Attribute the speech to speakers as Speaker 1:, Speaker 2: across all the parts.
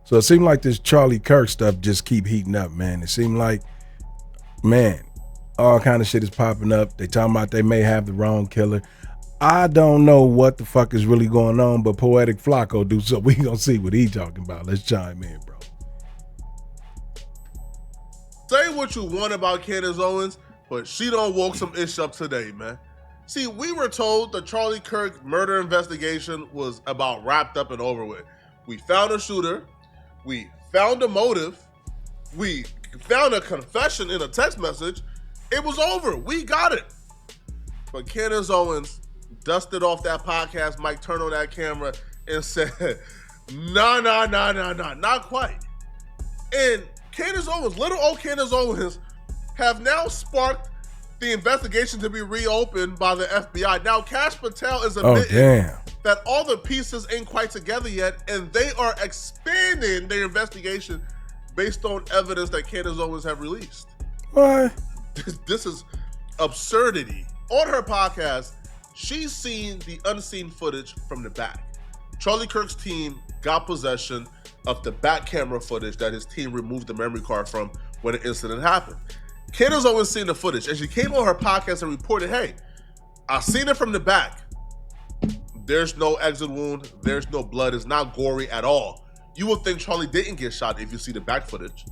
Speaker 1: So it seemed like this Charlie Kirk stuff just keep heating up, man. It seemed like, man, all kind of shit is popping up. They talking about they may have the wrong killer. I don't know what the fuck is really going on, but Poetic Flacco do so. We gonna see what he talking about. Let's chime in, bro.
Speaker 2: Say what you want about Candace Owens, but she don't woke some ish up today, man. See, we were told the Charlie Kirk murder investigation was about wrapped up and over with. We found a shooter. We found a motive. We found a confession in a text message. It was over. We got it. But Candace Owens dusted off that podcast mic, turned on that camera, and said, nah, not quite. And Candace Owens, little old Candace Owens, have now sparked the investigation to be reopened by the FBI. Now, Cash Patel is admitting that all the pieces ain't quite together yet, and they are expanding their investigation based on evidence that Candace Owens have released.
Speaker 1: What?
Speaker 2: This is absurdity. On her podcast, she's seen the unseen footage from the back. Charlie Kirk's team got possession of the back camera footage that his team removed the memory card from when the incident happened. Candace Owens seen the footage, and she came on her podcast and reported, hey, I seen it from the back. There's no exit wound. There's no blood. It's not gory at all. You would think Charlie didn't get shot if you see the back footage.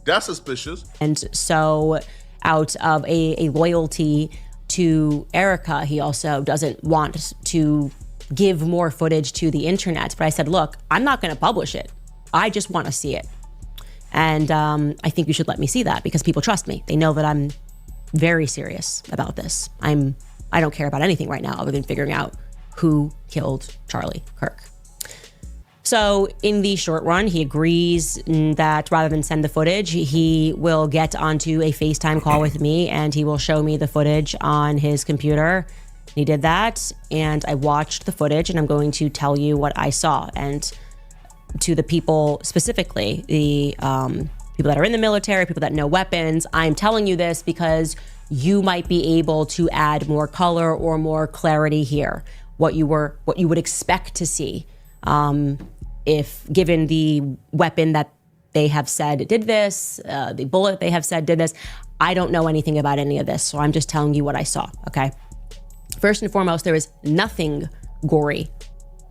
Speaker 2: That's suspicious.
Speaker 3: And so out of a loyalty to Erica, he also doesn't want to give more footage to the internet. But I said, look, I'm not going to publish it. I just want to see it. And I think you should let me see that because people trust me. They know that I'm very serious about this. I don't care about anything right now other than figuring out who killed Charlie Kirk. So in the short run, he agrees that rather than send the footage, he will get onto a FaceTime call with me and he will show me the footage on his computer. He did that and I watched the footage and I'm going to tell you what I saw. And to the people specifically, the people that are in the military, people that know weapons, I'm telling you this because you might be able to add more color or more clarity here. What you would expect to see if given the weapon that they have said did this, the bullet they have said did this. I don't know anything about any of this, so I'm just telling you what I saw, okay? First and foremost, there is nothing gory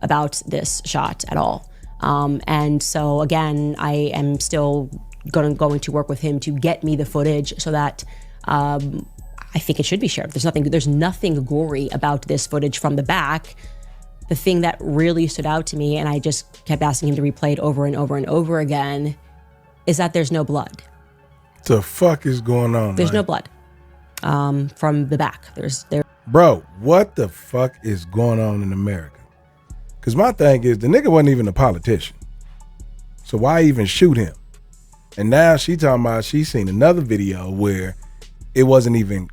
Speaker 3: about this shot at all. And so again, I am still going to work with him to get me the footage so that I think it should be shared. There's nothing gory about this footage from the back. The thing that really stood out to me, and I just kept asking him to replay it over and over and over again, is that there's no blood.
Speaker 1: The fuck is going on?
Speaker 3: There's no blood from the back.
Speaker 1: Bro, what the fuck is going on in America? Because my thing is, the nigga wasn't even a politician. So why even shoot him? And now she talking about she seen another video where it wasn't even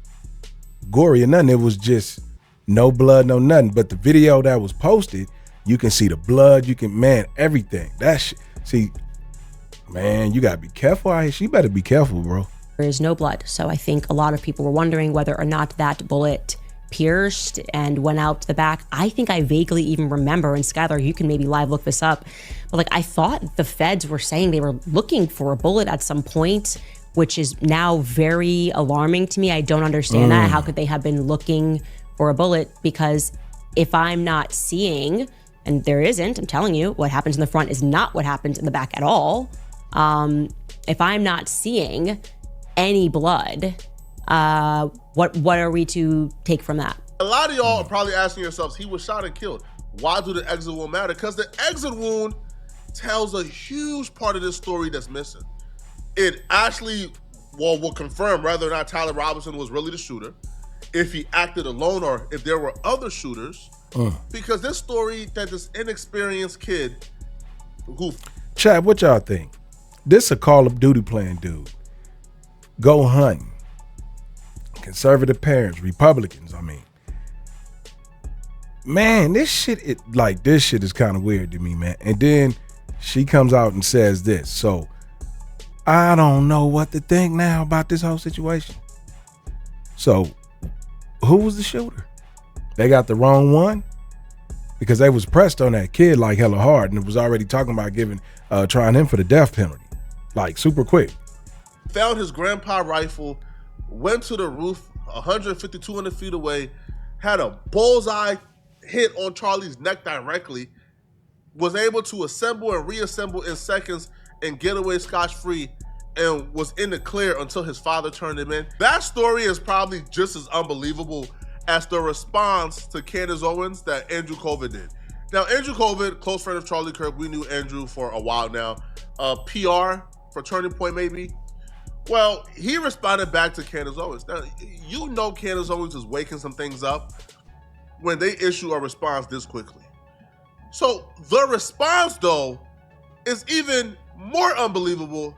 Speaker 1: gory or nothing. It was just no blood, no nothing. But the video that was posted, you can see the blood. You can, man, everything. That shit. See, man, you got to be careful out here. She better be careful, bro.
Speaker 3: There is no blood. So I think a lot of people were wondering whether or not that bullet pierced and went out the back. I think I vaguely even remember, and Skylar, you can maybe live look this up, but like I thought the feds were saying they were looking for a bullet at some point, which is now very alarming to me. I don't understand that. How could they have been looking for a bullet? Because if I'm not seeing, and there isn't, I'm telling you, what happens in the front is not what happens in the back at all. If I'm not seeing any blood, what are we to take from that?
Speaker 2: A lot of y'all are probably asking yourselves, he was shot and killed. Why do the exit wound matter? Because the exit wound tells a huge part of this story that's missing. It actually will confirm whether or not Tyler Robinson was really the shooter, if he acted alone or if there were other shooters. Because this story that this inexperienced kid who...
Speaker 1: Chad, what y'all think? This a Call of Duty playing dude. Go hunting. Conservative parents, Republicans, I mean. Man, this shit is kind of weird to me, man. And then she comes out and says this. So I don't know what to think now about this whole situation. So who was the shooter? They got the wrong one? because they was pressed on that kid like hella hard, and it was already talking about trying him for the death penalty, like super quick.
Speaker 2: Found his grandpa rifle, went to the roof 150, 200 feet away, had a bullseye hit on Charlie's neck directly, was able to assemble and reassemble in seconds and get away scotch-free, and was in the clear until his father turned him in. That story is probably just as unbelievable as the response to Candace Owens that Andrew Colvin did. Now, Andrew Colvin, close friend of Charlie Kirk, we knew Andrew for a while now. PR for Turning Point, maybe. Well, he responded back to Candace Owens. Now, you know Candace Owens is waking some things up when they issue a response this quickly. So the response, though, is even more unbelievable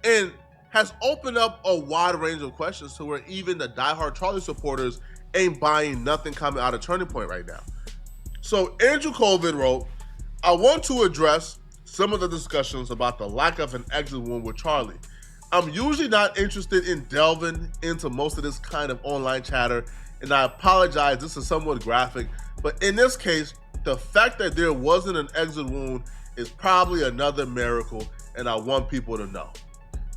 Speaker 2: and has opened up a wide range of questions to where even the diehard Charlie supporters ain't buying nothing coming out of Turning Point right now. So Andrew Colvin wrote, I want to address some of the discussions about the lack of an exit wound with Charlie. I'm usually not interested in delving into most of this kind of online chatter, and I apologize, this is somewhat graphic, but in this case, the fact that there wasn't an exit wound is probably another miracle, and I want people to know.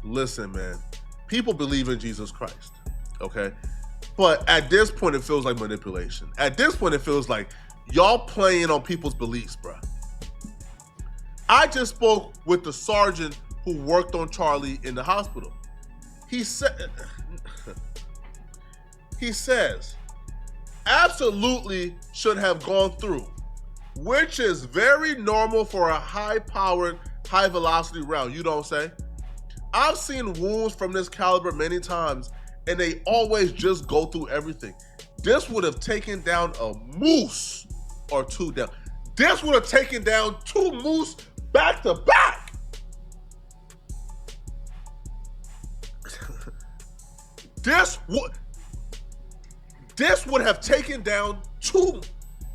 Speaker 2: Listen, man, people believe in Jesus Christ, okay? But at this point, it feels like manipulation. At this point, it feels like y'all playing on people's beliefs, bruh. I just spoke with the sergeant who worked on Charlie in the hospital. He says, absolutely should have gone through, which is very normal for a high-powered, high-velocity round, you don't say? I've seen wounds from this caliber many times, and they always just go through everything. This would have taken down a moose or two down. This would have taken down 2 moose back to back. This would have taken down 2.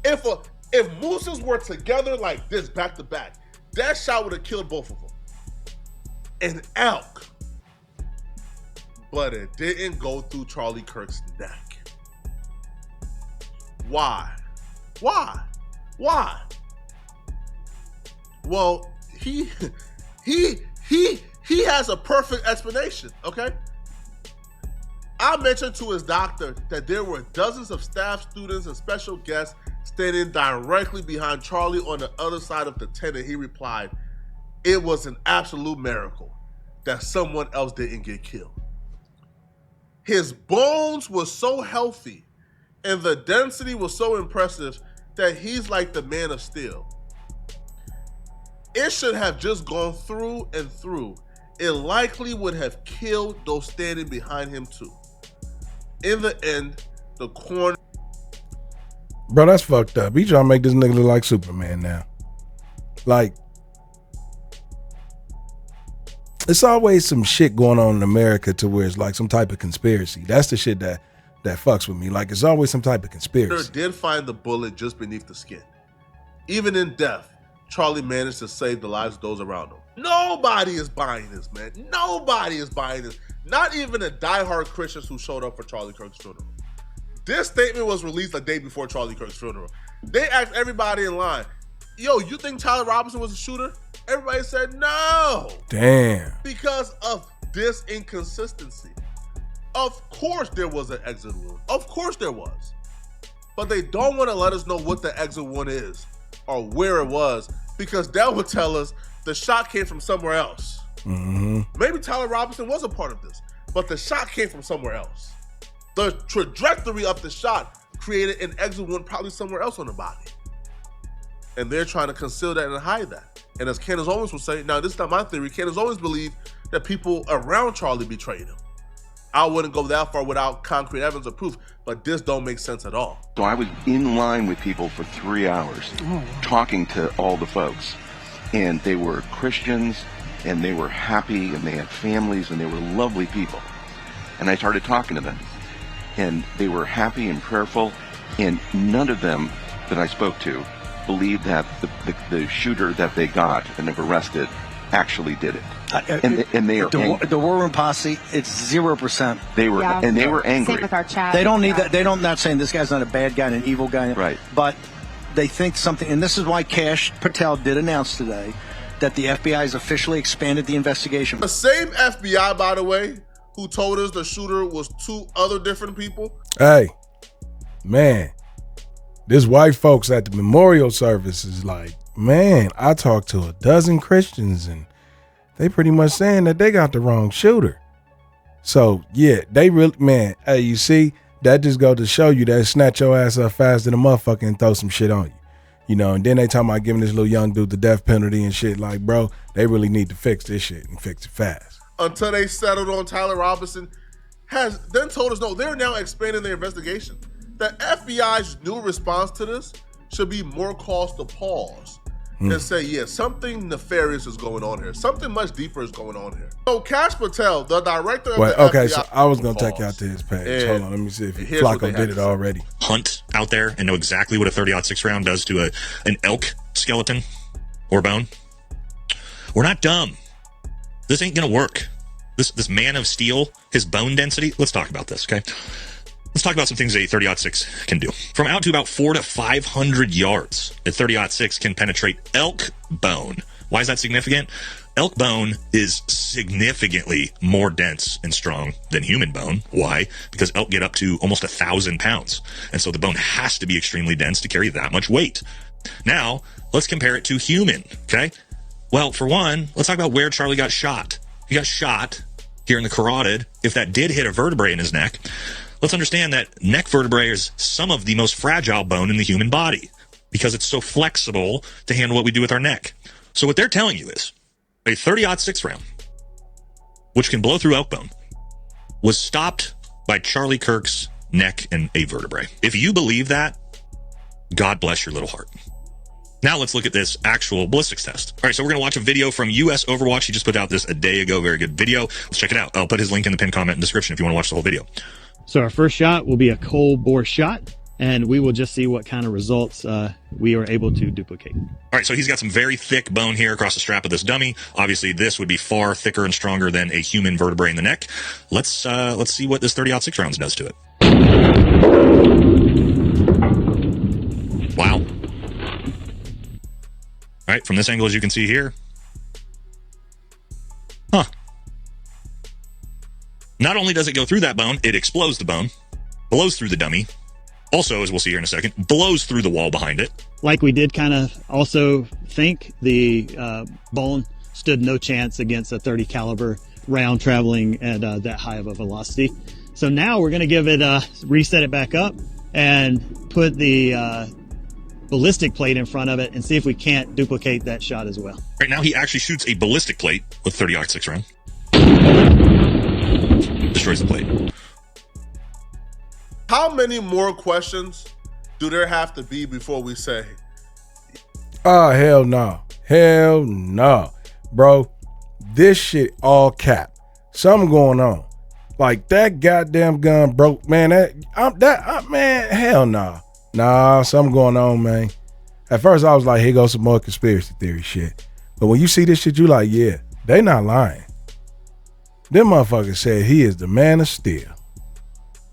Speaker 2: If mooses were together like this back to back, that shot would have killed both of them. An elk. But it didn't go through Charlie Kirk's neck. Why? Well, he has a perfect explanation, okay? I mentioned to his doctor that there were dozens of staff, students, and special guests standing directly behind Charlie on the other side of the tent, and he replied, it was an absolute miracle that someone else didn't get killed. His bones were so healthy and the density was so impressive that he's like the man of steel. It should have just gone through and through. It likely would have killed those standing behind him too. In the end, the corner.
Speaker 1: Bro, that's fucked up. He trying to make this nigga look like Superman now. Like, it's always some shit going on in America to where it's like some type of conspiracy. That's the shit that fucks with me. Like, it's always some type of conspiracy.
Speaker 2: Did find the bullet just beneath the skin. Even in death, Charlie managed to save the lives of those around him. Nobody is buying this, man. Nobody is buying this. Not even the diehard Christians who showed up for Charlie Kirk's funeral. This statement was released a day before Charlie Kirk's funeral. They asked everybody in line, yo, you think Tyler Robinson was a shooter? Everybody said no.
Speaker 1: Damn.
Speaker 2: Because of this inconsistency. Of course there was an exit wound. Of course there was. But they don't want to let us know what the exit wound is or where it was, because that would tell us the shot came from somewhere else.
Speaker 1: Mm-hmm.
Speaker 2: Maybe Tyler Robinson was a part of this, but the shot came from somewhere else. The trajectory of the shot created an exit wound probably somewhere else on the body. And they're trying to conceal that and hide that. And as Candace Owens will say, now this is not my theory, Candace Owens believed that people around Charlie betrayed him. I wouldn't go that far without concrete evidence or proof, but this don't make sense at all.
Speaker 4: So I was in line with people for 3 hours, talking to all the folks. And they were Christians, and they were happy, and they had families, and they were lovely people. And I started talking to them. And they were happy and prayerful, and none of them that I spoke to believed that the shooter that they got and have arrested actually did it. And they are
Speaker 5: the War Room Posse. It's 0%.
Speaker 4: They were and they were angry.
Speaker 6: Same with our chat.
Speaker 5: They don't need that. They don't. Not saying this guy's not a bad guy and an evil guy.
Speaker 4: Right.
Speaker 5: But they think something, and this is why Kash Patel did announce today that the FBI has officially expanded the investigation.
Speaker 2: The same FBI, by the way, who told us the shooter was 2 other different people.
Speaker 1: Hey, man, this white folks at the memorial service is like, man, I talked to a dozen Christians and they pretty much saying that they got the wrong shooter. So yeah, they really, man, hey, you see, that just go to show you that snatch your ass up faster than a motherfucker and throw some shit on you. You know, and then they talking about giving this little young dude the death penalty and shit. Like, bro, they really need to fix this shit and fix it fast.
Speaker 2: Until they settled on Tyler Robinson, has then told us, no, they're now expanding their investigation. The FBI's new response to this should be more cause to pause and say, yeah, something nefarious is going on here. Something much deeper is going on here. So Kash Patel, the director of the
Speaker 1: okay,
Speaker 2: FBI,
Speaker 1: so I was going to take you out to his page. Hold on, let me see if Flacco did it already.
Speaker 6: Hunt out there and know exactly what a 30-06 round does to an elk skeleton or bone. We're not dumb. This ain't going to work. This man of steel, his bone density, let's talk about this, okay? Let's talk about some things a 30-06 can do. From out to about 400 to 500 yards, a 30-06 can penetrate elk bone. Why is that significant? Elk bone is significantly more dense and strong than human bone. Why? Because elk get up to almost 1,000 pounds. And so the bone has to be extremely dense to carry that much weight. Now, let's compare it to human, okay? Well, for one, let's talk about where Charlie got shot. He got shot here in the carotid. If that did hit a vertebrae in his neck, let's understand that neck vertebrae is some of the most fragile bone in the human body because it's so flexible to handle what we do with our neck. So what they're telling you is a 30-06 round, which can blow through elk bone, was stopped by Charlie Kirk's neck and a vertebrae. If you believe that, God bless your little heart. Now let's look at this actual ballistics test. All right, so we're going to watch a video from US Overwatch. He just put out this a day ago. Very good video. Let's check it out. I'll put his link in the pinned comment and description if you want to watch the whole video.
Speaker 7: So our first shot will be a cold bore shot, and we will just see what kind of results we are able to duplicate.
Speaker 6: All right, so he's got some very thick bone here across the strap of this dummy. Obviously, this would be far thicker and stronger than a human vertebrae in the neck. Let's see what this 30-06 rounds does to it. Wow. All right, from this angle, as you can see here. Huh. Not only does it go through that bone, it explodes the bone, blows through the dummy. Also, as we'll see here in a second, blows through the wall behind it.
Speaker 7: Like we did kind of also think, the bone stood no chance against a 30 caliber round traveling at that high of a velocity. So now we're going to give it reset it back up and put the ballistic plate in front of it and see if we can't duplicate that shot as well.
Speaker 6: Right now, he actually shoots a ballistic plate with 30-06 round. Destroys the plate.
Speaker 2: How many more questions do there have to be before we say,
Speaker 1: oh, hell no. Hell no. Bro, this shit all cap. Something going on. Like, that goddamn gun broke, man. Man, hell no. Nah, something going on, man. At first, I was like, here goes some more conspiracy theory shit. But when you see this shit, you like, yeah, they not lying. Them motherfuckers said he is the man of steel.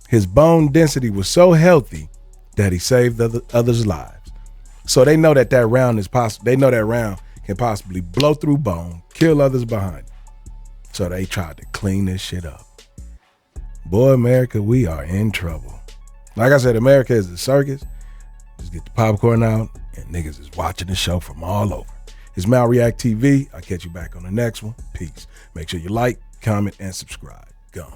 Speaker 1: His bone density was so healthy that he saved others' lives. So they know that round is possible. They know that round can possibly blow through bone, kill others behind it. So they tried to clean this shit up. Boy, America, we are in trouble. Like I said, America is a circus. Just get the popcorn out and niggas is watching the show from all over. It's MalReactTV. I'll catch you back on the next one. Peace. Make sure you like, comment, and subscribe. Go.